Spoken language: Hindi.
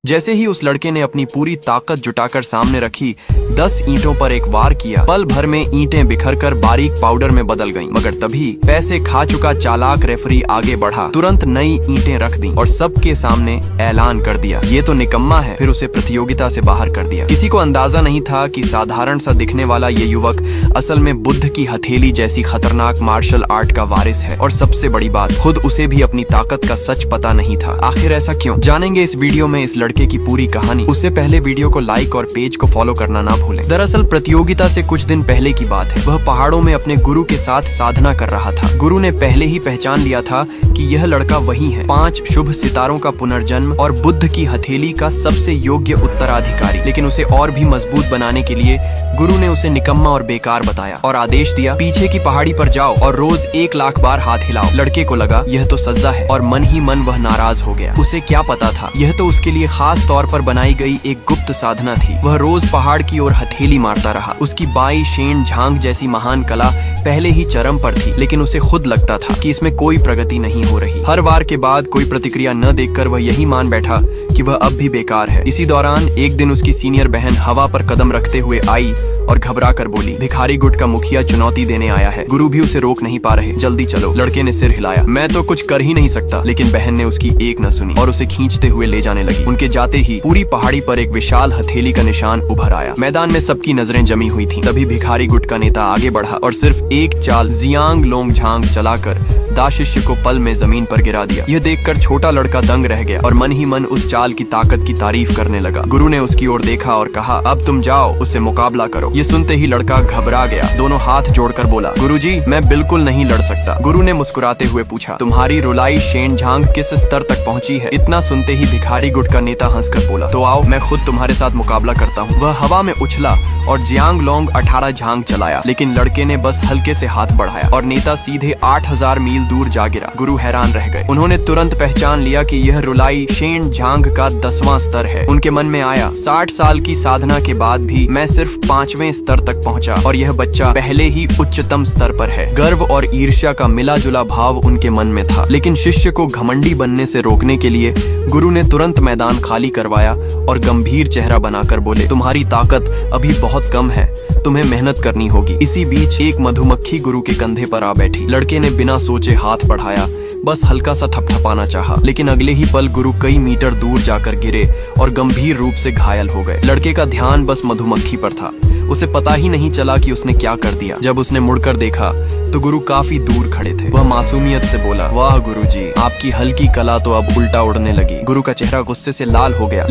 जैसे ही उस लड़के ने अपनी पूरी ताकत जुटाकर सामने रखी, 10 ईंटों पर एक वार किया। पल भर में ईंटें बिखरकर बारीक पाउडर में बदल गईं। मगर तभी पैसे खा चुका चालाक रेफरी आगे बढ़ा, तुरंत नई ईंटें रख दी और सबके सामने ऐलान कर दिया, ये तो निकम्मा है। फिर उसे प्रतियोगिता से बाहर कर दिया। किसी को अंदाजा नहीं था कि साधारण सा दिखने वाला ये युवक असल में बुद्ध की हथेली जैसी खतरनाक मार्शल आर्ट का वारिस है। और सबसे बड़ी बात, खुद उसे भी अपनी ताकत का सच पता नहीं था। आखिर ऐसा क्यों, जानेंगे इस वीडियो में इस लड़के की पूरी कहानी। उससे पहले वीडियो को लाइक और पेज को फॉलो करना ना भूलें। दरअसल प्रतियोगिता से कुछ दिन पहले की बात है। वह पहाड़ों में अपने गुरु के साथ साधना कर रहा था। गुरु ने पहले ही पहचान लिया था कि यह लड़का वही है, 5 शुभ सितारों का पुनर्जन्म और बुद्ध की हथेली का सबसे योग्य उत्तराधिकारी। लेकिन उसे और भी मजबूत बनाने के लिए गुरु ने उसे निकम्मा और बेकार बताया और आदेश दिया, पीछे की पहाड़ी पर जाओ और रोज 1 लाख बार हाथ हिलाओ। लड़के को लगा यह तो सजा है और मन ही मन वह नाराज हो गया। उसे क्या पता था, यह तो उसके लिए खास तौर पर बनाई गई एक गुप्त साधना थी। वह रोज पहाड़ की ओर हथेली मारता रहा। उसकी बाई शेन झांग जैसी महान कला पहले ही चरम पर थी, लेकिन उसे खुद लगता था कि इसमें कोई प्रगति नहीं हो रही। हर वार के बाद कोई प्रतिक्रिया न देखकर वह यही मान बैठा कि वह अब भी बेकार है। इसी दौरान एक दिन उसकी सीनियर बहन हवा पर कदम रखते हुए आई और घबरा कर बोली, भिखारी गुट का मुखिया चुनौती देने आया है। गुरु भी उसे रोक नहीं पा रहे, जल्दी चलो। लड़के ने सिर हिलाया, मैं तो कुछ कर ही नहीं सकता। लेकिन बहन ने उसकी एक न सुनी और उसे खींचते हुए ले जाने लगी। उनके जाते ही पूरी पहाड़ी पर एक विशाल हथेली का निशान उभर आया। मैदान में सबकी नजरें जमी हुई थीं। तभी भिखारी गुट का नेता आगे बढ़ा और सिर्फ एक चाल जियांग लोंग झांग चलाकर दास शिष्य को पल में जमीन पर गिरा दिया। यह देखकर छोटा लड़का दंग रह गया और मन ही मन उस चाल की ताकत की तारीफ करने लगा। गुरु ने उसकी ओर देखा और कहा, अब तुम जाओ, उससे मुकाबला करो। ये सुनते ही लड़का घबरा गया, दोनों हाथ जोड़कर बोला, गुरुजी, मैं बिल्कुल नहीं लड़ सकता। गुरु ने मुस्कुराते हुए पूछा, तुम्हारी रुलाई शेन झांग किस स्तर तक पहुंची है? इतना सुनते ही भिखारी गुट का नेता हंसकर बोला, तो आओ, मैं खुद तुम्हारे साथ मुकाबला करता हूँ। वह हवा में उछला और जियांग लोंग 18 झांग चलाया, लेकिन लड़के ने बस हल्के से हाथ बढ़ाया और नेता सीधे 8000 मील दूर जा गिरा। गुरु हैरान रह गए। उन्होंने तुरंत पहचान लिया कि यह रुलाई शेन झांग का 10वां स्तर है। उनके मन में आया, 60 साल की साधना के बाद भी मैं सिर्फ 5वें स्तर तक पहुंचा और यह बच्चा पहले ही उच्चतम स्तर पर है। गर्व और ईर्ष्या का मिला जुला भाव उनके मन में था। लेकिन शिष्य को घमंडी बनने से रोकने के लिए गुरु ने तुरंत मैदान खाली करवाया और गंभीर चेहरा बनाकर बोले, तुम्हारी ताकत अभी बहुत कम है, तुम्हें मेहनत करनी होगी। इसी बीच एक मधुमक्खी गुरु के कंधे पर आ बैठी। लड़के ने बिना सोचे हाथ बढ़ाया, बस हल्का सा थपथपाना चाहा, लेकिन अगले ही पल गुरु कई मीटर दूर जाकर गिरे और गंभीर रूप से घायल हो गए। लड़के का ध्यान बस मधुमक्खी पर था। उसे पता ही नहीं चला कि उसने क्या कर दिया। जब उसने मुड़कर देखा तो गुरु काफी दूर खड़े थे। वह मासूमियत से बोला, वाह गुरुजी, आपकी हल्की कला तो अब उल्टा उड़ने लगी। गुरु का चेहरा गुस्से से लाल हो गया।